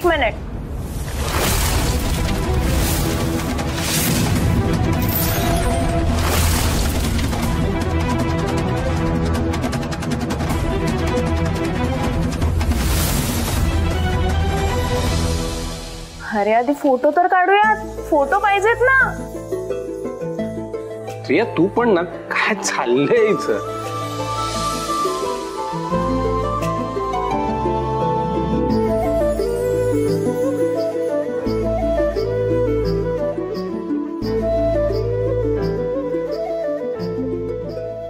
एक मिनिट. अरे आधी फोटो तर काढूयात. फोटो पाहिजेत ना. प्रिया तू पण ना काय चाललंय इथं?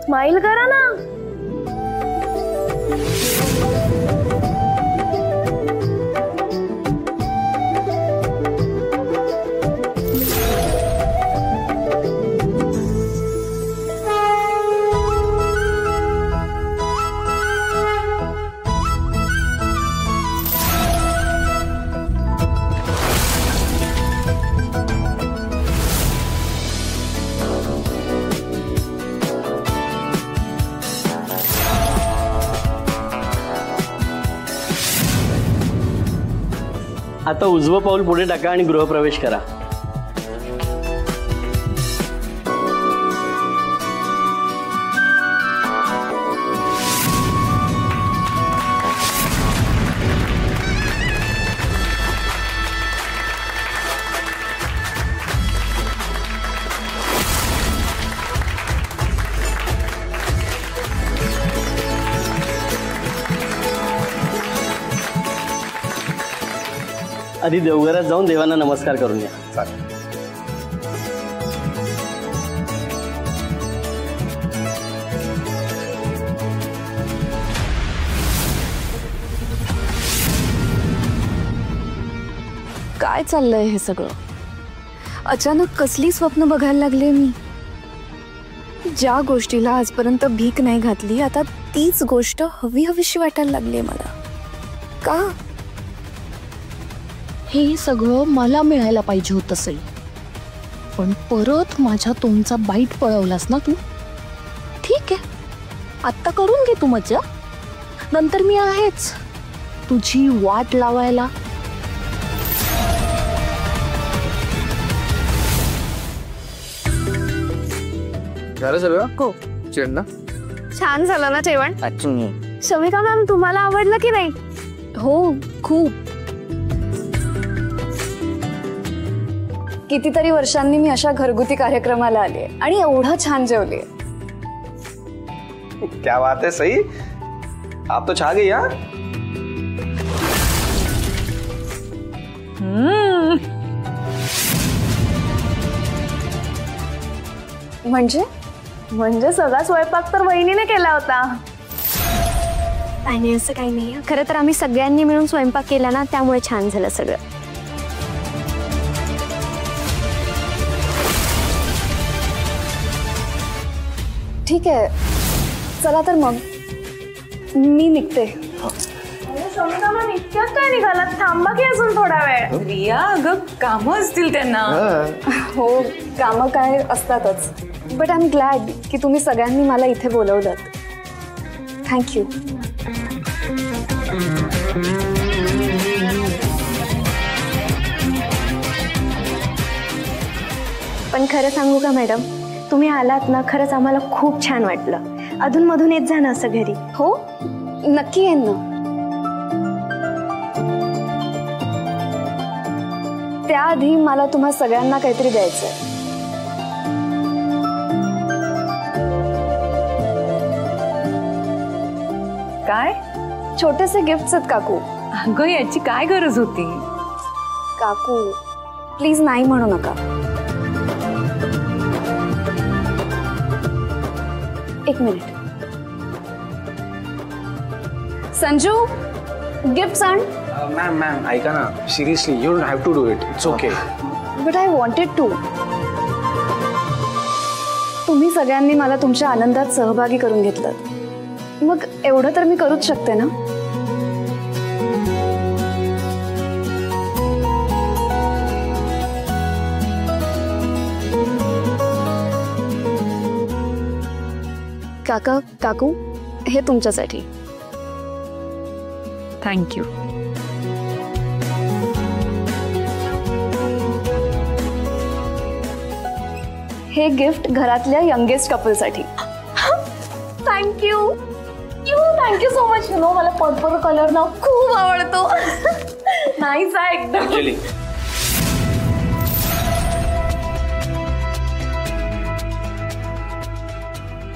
स्माइल करा ना. आता उजवं पाऊल पुढे टाका आणि गृहप्रवेश करा. आधी देवघरात जाऊन देवांना नमस्कार करून या. चालेल. काय चाललंय हे सगळं? अचानक कसली स्वप्न बघायला लागले मी. ज्या गोष्टीला आजपर्यंत भीक नाही घातली आता तीच गोष्ट हवी हवीशी वाटायला लागली मला. का? हे सगळं मला मिळायला पाहिजे होतं सई, पण परत माझ्या तोंडचा बाईट पळवलास ना तू. ठीक आहे, आत्ता करून घे तू मज्जा, नंतर मी आहेच तुझी वाट लावायला. झालं सगळं? हो. जेवण ना छान झालं ना जेवण? शमिका मॅम तुम्हाला आवडलं की नाही? हो खूप. कितीतरी वर्षांनी मी अशा घरगुती कार्यक्रमाला आले आणि एवढं छान जेवले. क्या बात है सही, आप तो छा गई. हाँ म्हणजे सगळा स्वयंपाक तर वहिनीने केला होता. आणि असं काही नाही, खरं तर आम्ही सगळ्यांनी मिळून स्वयंपाक केला ना, त्यामुळे छान झालं सगळं. ठीक आहे, चला तर मग मी निघते. शमिका मॅम इतक्यात काय निघालात? थांबा की अजून थोडा वेळ. रिया अगं कामं असतील त्यांना. हो कामं काय असतातच, बट आय एम ग्लॅड की तुम्ही सगळ्यांनी मला इथे बोलवलं. थँक्यू. पण खरं सांगू का मॅडम, तुम्ही आलात ना, खरंच आम्हाला खूप छान वाटलं. अधूनमधून येत जा ना असं घरी. हो नक्की येईन ना. त्याआधी मला तुम्हा सगळ्यांना काहीतरी द्यायचंय. काय? छोटेसे गिफ्ट्स आहेत काकू. अगं याची काय गरज होती? काकू प्लीज नाही म्हणू नका. एक मिनिट. संजू गिफ्ट्स आण. मॅम ऐका ना, seriously you don't have to do it. It's okay. But I wanted to. तुम्ही सगळ्यांनी मला तुमच्या आनंदात सहभागी करून घेतलं, मग एवढं तर मी करूच शकते ना. काका काकू हे तुमच्यासाठी. थँक्यू. हे गिफ्ट घरातल्या यंगेस्ट कपलसाठी. Thank you thank you so much. You know मला पर्पल कलर ना खूप आवडतो. नाहीच आहे एकदम. Anjali,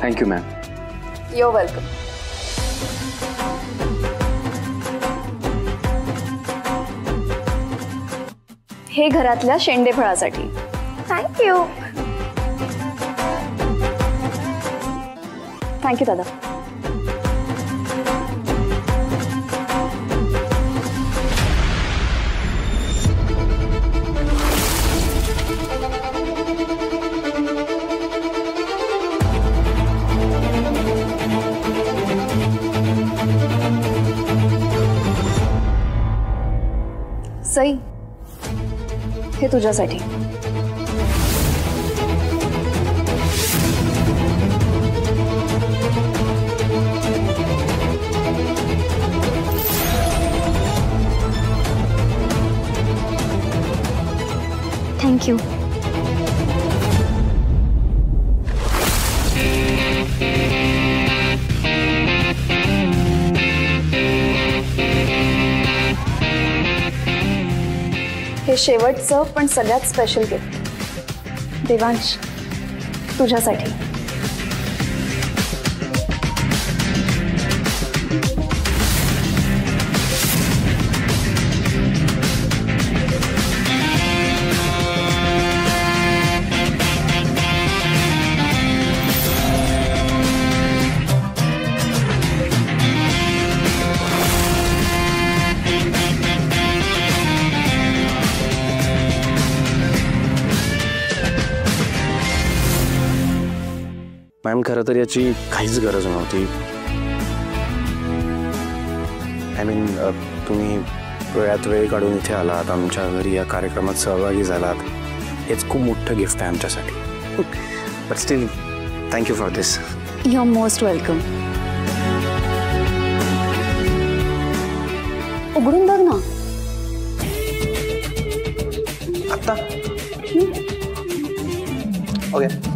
thank you ma'am. You're welcome. हे घरातल्या शेंडे फळासाठी. थँक्यू. थँक्यू दादा. सई, हे तुझ्यासाठी. थँक्यू. हे शेवटचं पण सगळ्यात स्पेशल गिफ्ट देवांश, तुझ्यासाठी. मॅम, खरं तर याची काहीच गरज नव्हती. आय मीन, तुम्ही वेळात वेळ काढून इथे आलात, आमच्या घरी या कार्यक्रमात सहभागी झालात. हेच खूप मोठं गिफ्ट आहे आमच्यासाठी. But still thank you for this. You are most welcome. उघडून बघ ना. आत्ता ओके.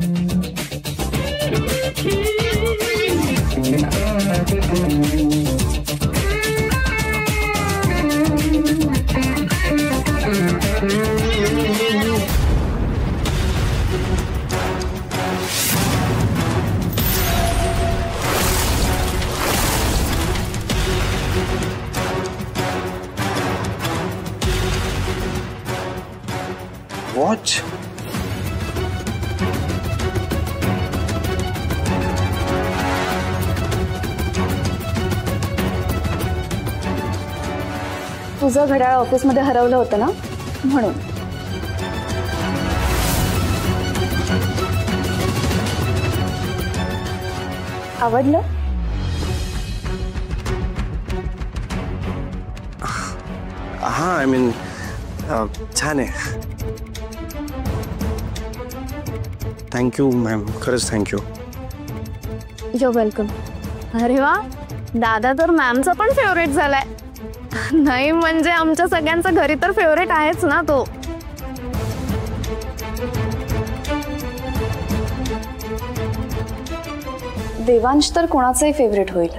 वॉच. तुझं घड्याळ ऑफिसमध्ये हरवलं होतं ना, म्हणून. आवडलं? हां, आय मीन छान आहे. थँक्यू मॅम, खरंच थँक्यू. Your welcome. अरे वा, दादा तर मॅमचा पण फेवरेट झालाय. नाही म्हणजे आमच्या सगळ्यांचा घरी तर फेवरेट आहेच ना तो. देवांश तर कोणाचंही फेवरेट होईल.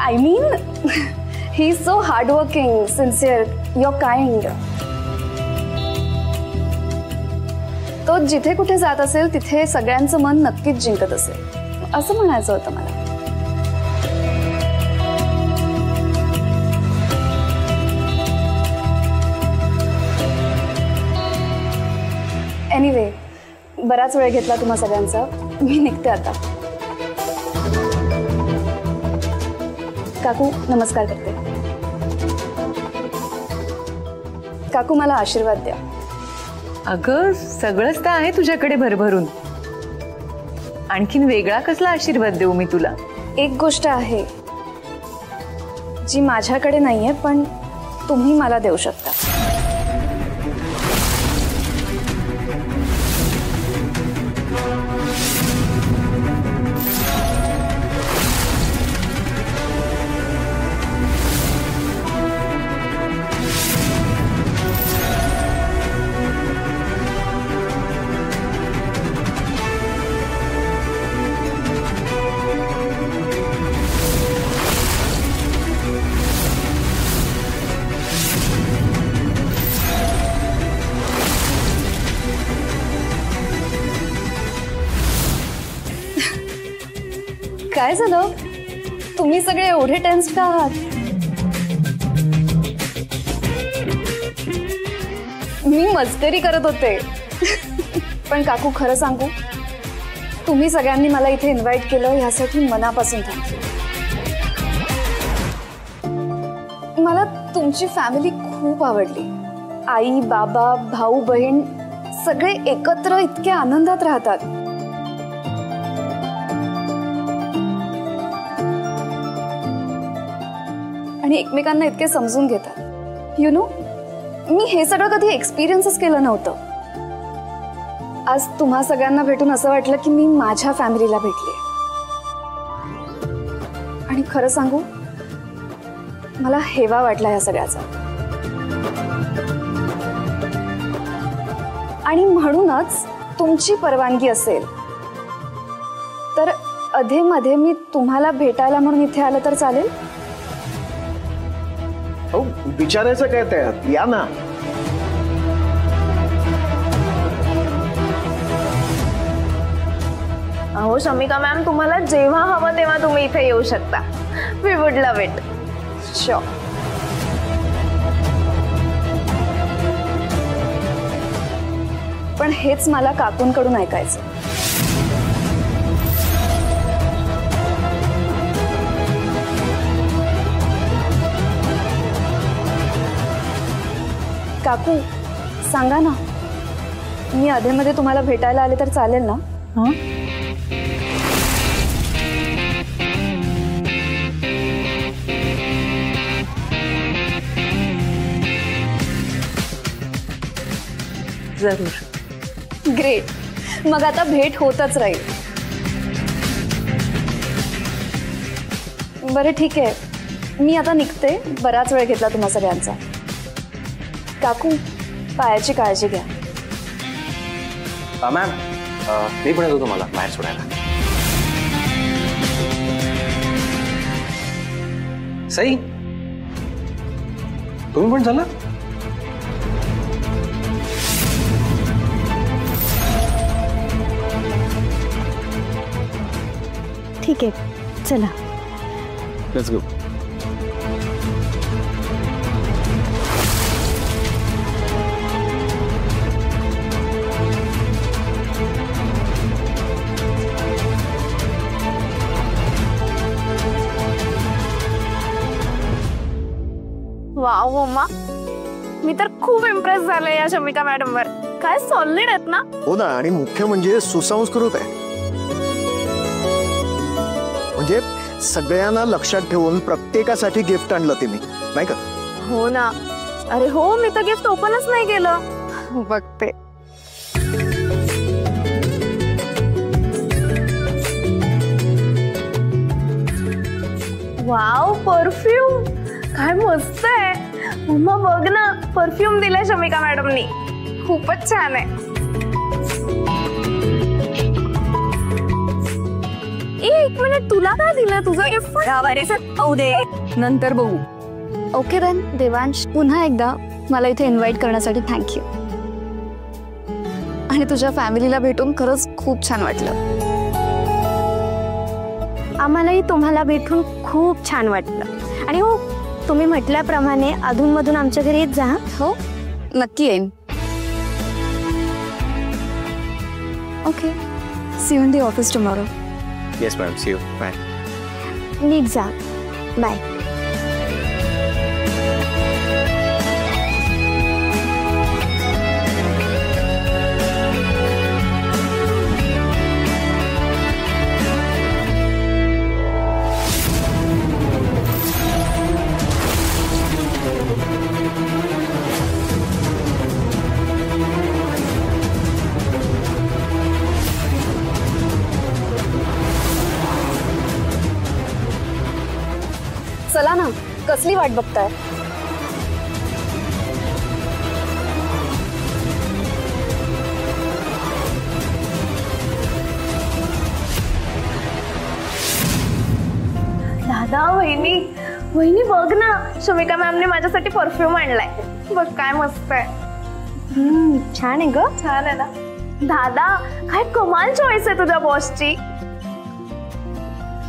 I mean, he's so hardworking, sincere, you're kind. तो जिथे कुठे जात असेल तिथे सगळ्यांचं मन नक्कीच जिंकत असेल, असं म्हणायचं होतं मला. एनिवे, बराच वेळ घेतला तुम्हा सगळ्यांचा. मी निघते आता. काकू, नमस्कार करते. काकू, मला आशीर्वाद द्या. अगं, सगळंच तर आहे तुझ्याकडे भरभरून. आणखीन वेगळा कसला आशीर्वाद देऊ मी तुला? एक गोष्ट आहे, जी माझ्याकडे नाहीये पण तुम्ही मला देऊ शकता. काय झालं? तुम्ही सगळे एवढे टेन्स का आहात? मी मस्करी करत होते. पण काकू खरं सांगू, तुम्ही सगळ्यांनी मला इथे इन्व्हाइट केलं यासाठी मनापासून थँक्यू. मला तुमची फॅमिली खूप आवडली. आई बाबा भाऊ बहीण सगळे एकत्र इतके आनंदात राहतात. आणि एकमेकांना इतके समजून घेतात. यु नो, मी हे सगळं कधी एक्सपिरियन्सच केलं नव्हतं. आज तुम्हा सगळ्यांना भेटून असं वाटलं की मी माझ्या फॅमिलीला भेटले. आणि खरं सांगू, मला हेवा वाटला या सगळ्याचा. आणि म्हणूनच तुमची परवानगी असेल तर अधेमध्ये मी तुम्हाला भेटायला म्हणून इथे आलं तर चालेल? हो, विचारायचं काय त्यात, या ना. अहो शमिका मॅम, तुम्हाला जेव्हा हवं तेव्हा तुम्ही इथे येऊ शकता. We would love it. Sure. पण हेच मला काकूंकडून ऐकायचं. काकू सांगा ना, मी अधेमध्ये तुम्हाला भेटायला आले तर चालेल ना? जरूर. ग्रेट. मग आता भेट होतच राहील. बरं ठीक आहे, मी आता निघते. बराच वेळ घेतला तुम्हा सगळ्यांचा. काकू, पायाची काळजी घ्या. मॅम, मी पण येतो तुम्हाला बाहेर सोडायला. सई, तुम्ही पण चला. ठीक आहे, चला. Let's go. वाव मम्मा, मी तर खूप इम्प्रेस झाले या शमिका मॅडमवर. काय सॉलिड आहेत ना. हो ना, आणि मुख्य म्हणजे सुसंस्कृत आहे. म्हणजे सगळ्यांना लक्षात ठेवून प्रत्येकासाठी गिफ्ट आणलं तिने, नाही का? हो ना. अरे हो, मी तर गिफ्ट ओपनच नाही केलं. बघते. वाव, परफ्यूम काय मस्त आहे. मम्मा बघ ना, परफ्यूम दिलाय शमिका मॅडमनी. खूपच छान आहे. एक मिनिट, तुला काय दिलं? तुझं गिफ्ट दे, नंतर बघू. Okay then. देवांश, पुन्हा एकदा मला इथे इन्व्हाइट करण्यासाठी थँक्यू. आणि तुझ्या फॅमिलीला भेटून खरंच खूप छान वाटलं. आम्हालाही तुम्हाला भेटून खूप छान वाटलं. आणि हो, तुम्ही म्हटल्याप्रमाणे अधूनमधून आमच्या घरी येत जा. हो, नक्की येईन. Okay, see you in the office tomorrow. Yes ma'am, see you. Bye. नीट जा. बाय. कसली वाट बघताय? दादा वहिनी वहिनी बघ ना, शमिका मॅमने माझ्यासाठी परफ्यूम आणलाय. बघ काय मस्त आहे. छान आहे ग. छान आहे ना. दादा काय कमाल चॉईस आहे तुझ्या बॉसची.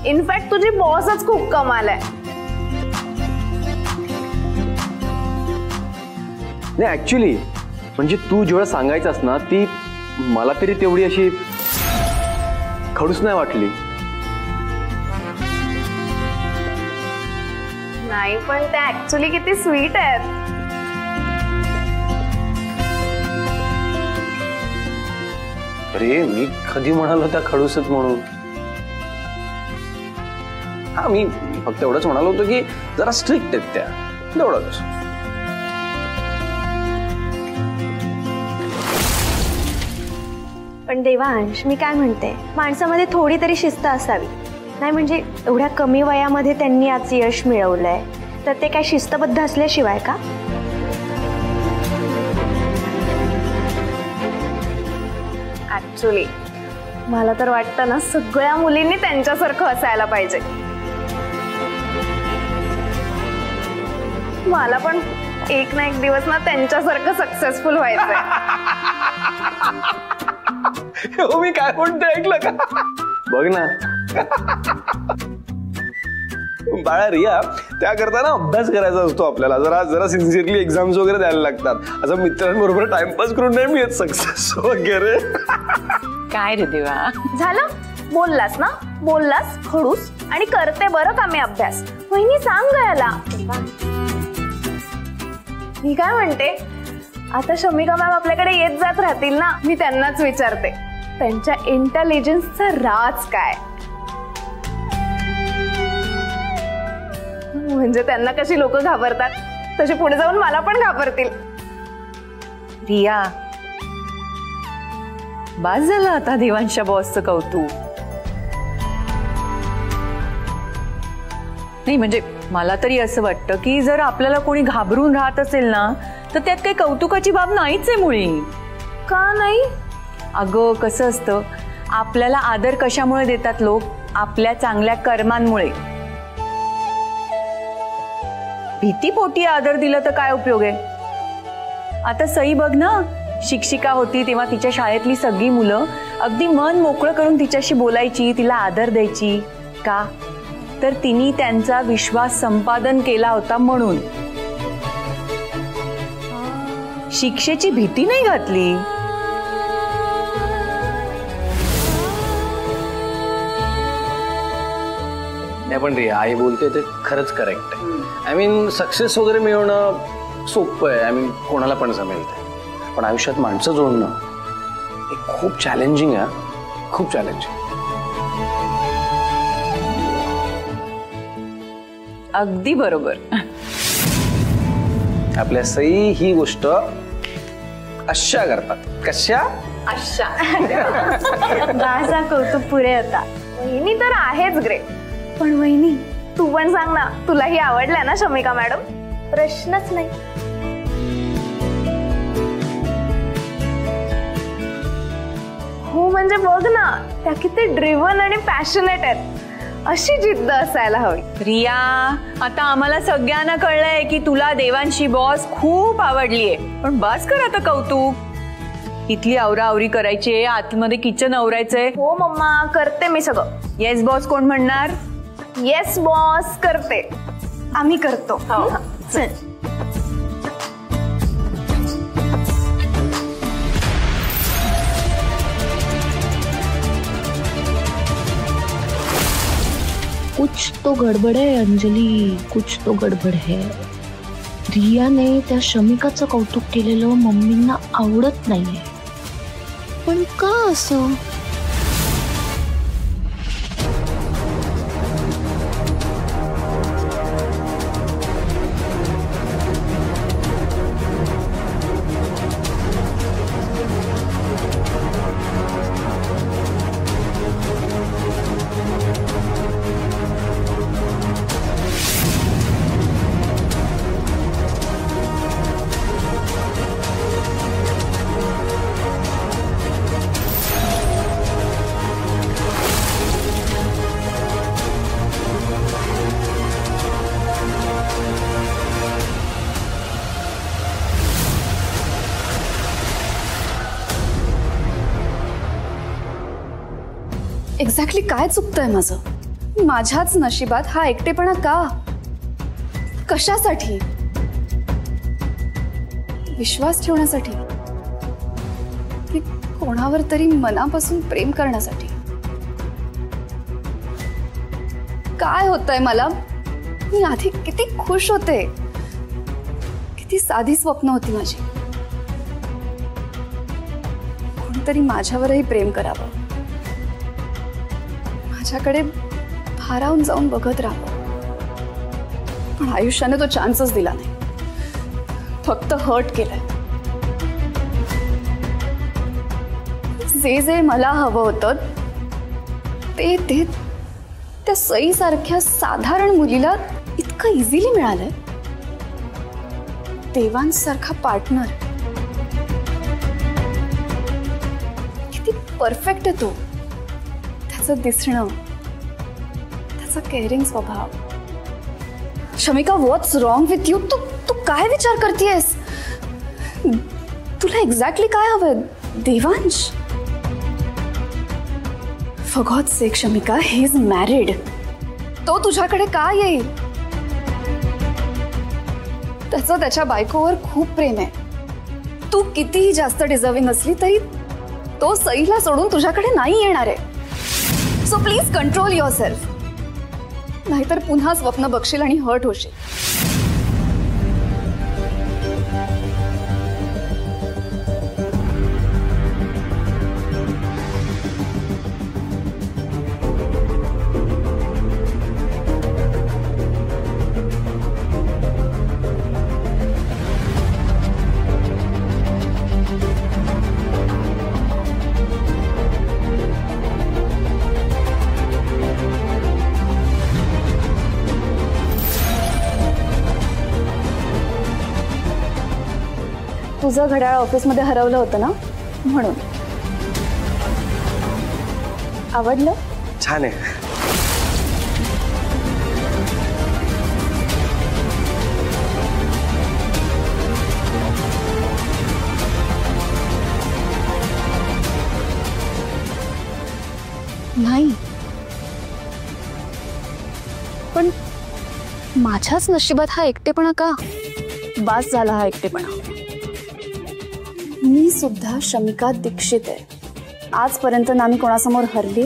इनफॅक्ट तुझी बॉसच खूप कमाल आहे. नाही ऍक्च्युली म्हणजे तू जेवढं सांगायचंस ना ती मला तरी तेवढी अशी खडूस नाही वाटली. नाही पण त्या ऍक्च्युली किती स्वीट आहेत. अरे मी कधी म्हणालो त्या खडूसच म्हणून. हा मी फक्त एवढंच म्हणालो होतो की जरा स्ट्रिक्ट आहेत त्या, एवढंच. पण देवांश मी काय म्हणते, माणसामध्ये थोडी तरी शिस्त असावी. नाही म्हणजे एवढ्या कमी वयामध्ये त्यांनी आज यश मिळवलंय तर ते काय शिस्तबद्ध असल्याशिवाय का? ऍक्च्युली मला तर वाटतं ना सगळ्या मुलींनी त्यांच्यासारखं असायला पाहिजे. मला पण एक ना एक दिवस ना त्यांच्यासारखं सक्सेसफुल व्हायचंय. हो मी काय म्हणतो ऐकलं का? बघ ना बाळा रिया, त्याकरता ना अभ्यास करायचा असतो आपल्याला. जरा जरा सिन्सिअरली एक्झाम्स वगैरे द्यायला लागतात. असं मित्रांबरोबर टाइमपास करून नाही मिळत सक्सेस वगैरे. काय रे देवा. झालं बोललास ना, बोललास खडूस. आणि करते बरं का मी अभ्यास. वहिनी सांग याला. मी काय म्हणते, आता शमिका मॅम आपल्याकडे येत जात राहतील ना, मी त्यांनाच विचारते त्यांच्या इंटेलिजन्सचा राज काय. म्हणजे त्यांना कशी लोक घाबरतात तशी पुढे जाऊन मला पण घाबरतील. रिया बास झालं आता देवांच्या बॉसचं कौतुक. नाही म्हणजे मला तरी असं वाटतं की जर आपल्याला कोणी घाबरून राहत असेल ना तर त्यात काही कौतुकाची बाब नाहीच आहे मुळी. का नाही? अगं कसं असतं, आपल्याला आदर कशामुळे देतात लोक? आपल्या चांगल्या कर्मांमुळे. भीतीपोटी आदर दिला तर काय उपयोग आहे? आता सई बघ ना, शिक्षिका होती तेव्हा तिच्या शाळेतली सगळी मुलं अगदी मन मोकळं करून तिच्याशी बोलायची, तिला आदर द्यायची. का तर तिने त्यांचा विश्वास संपादन केला होता म्हणून. शिक्षेची भीती नाही घातली. नाही पण रिया आई बोलते ते खरंच करेक्ट आहे. आय मीन सक्सेस वगैरे मिळवणं सोपं आहे. आय मीन कोणाला पण जमेल ते. पण आयुष्यात माणसं जोडणं हे खूप चॅलेंजिंग आहे. खूप चॅलेंजिंग. अगदी बरोबर. आपल्या सई ही गोष्ट अशा करतात. कशा? अशा. माझा कौतुक पुरे होता. वहिनी तर आहेच ग्रेट. पण वहिनी तू पण सांग ना, तुलाही आवडल्या ना शमिका मॅडम? प्रश्नच नाही. हो म्हणजे बघ ना, त्या किती ड्रिव्हन आणि पॅशनेट आहेत. अशी जिद्द असायला हवी. रिया आता आम्हाला सगळ्यांना कळलंय की तुला देवांशी बॉस खूप आवडलीये. पण बस कर आता कौतुक. इथली आवराआवरी करायची, आतमध्ये किचन आवरायचंय. हो मम्मा करते मी सगळं. येस बॉस कोण म्हणणार? येस बॉस करते. आम्ही करतो. चल. कुछ तो गडबड है अंजली, कुछ तो गडबड है. रियाने त्या शमिकाचं कौतुक केलेलं मम्मींना आवडत नाहीये. पण का असं? एक्झॅक्टली काय चुकतंय माझं? माझ्याच नशिबात हा एकटेपणा का? कशासाठी? विश्वास ठेवण्यासाठी की कोणावर तरी मनापासून प्रेम करण्यासाठी? काय होतंय मला? मी आधी किती खुश होते, किती साधी स्वप्न होती माझी. कोणीतरी माझ्यावरही प्रेम करावं, माझ्याकडे भारावून जाऊन बघत राहावं. पण आयुष्याने तो चान्सच दिला नाही, फक्त हर्ट केलंय. जे जे मला हवं होतं ते ते त्या सई सारख्या साधारण मुलीला इतकं इझिली मिळालंय. देवांसारखा पार्टनर, किती परफेक्ट आहे तो. त्याचं दिसणं, त्याचा केअरिंग स्वभाव. Shamika, what's wrong with you? तू काय विचार करतेयस? तुला एक्झॅक्टली काय हवंय? Devansh, for God's sake Shamika, he is married. तो तुझ्याकडे का येईल? त्याचं त्याच्या बायकोवर खूप प्रेम आहे. तू कितीही जास्त डिझर्विंग असली तरी तो सईला सोडून तुझ्याकडे नाही येणार आहे. So please control your self, नाहीतर पुन्हा स्वप्न बघशील आणि हर्ट होशील. तुझं घड्याळ ऑफिसमध्ये हरवलं होतं ना, म्हणून. आवडलं? छान आहे. नाही, पण माझ्याच नशिबात हा एकटेपणा का? बास झाला हा एकटेपणा. मी सुद्धा शमिका दीक्षित आहे. आजपर्यंत ना मी कोणासमोर हरली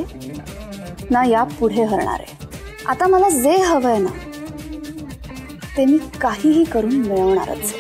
ना या पुढे हरणार आहे. आता मला जे हवंय ना ते मी काहीही करून मिळवणारच.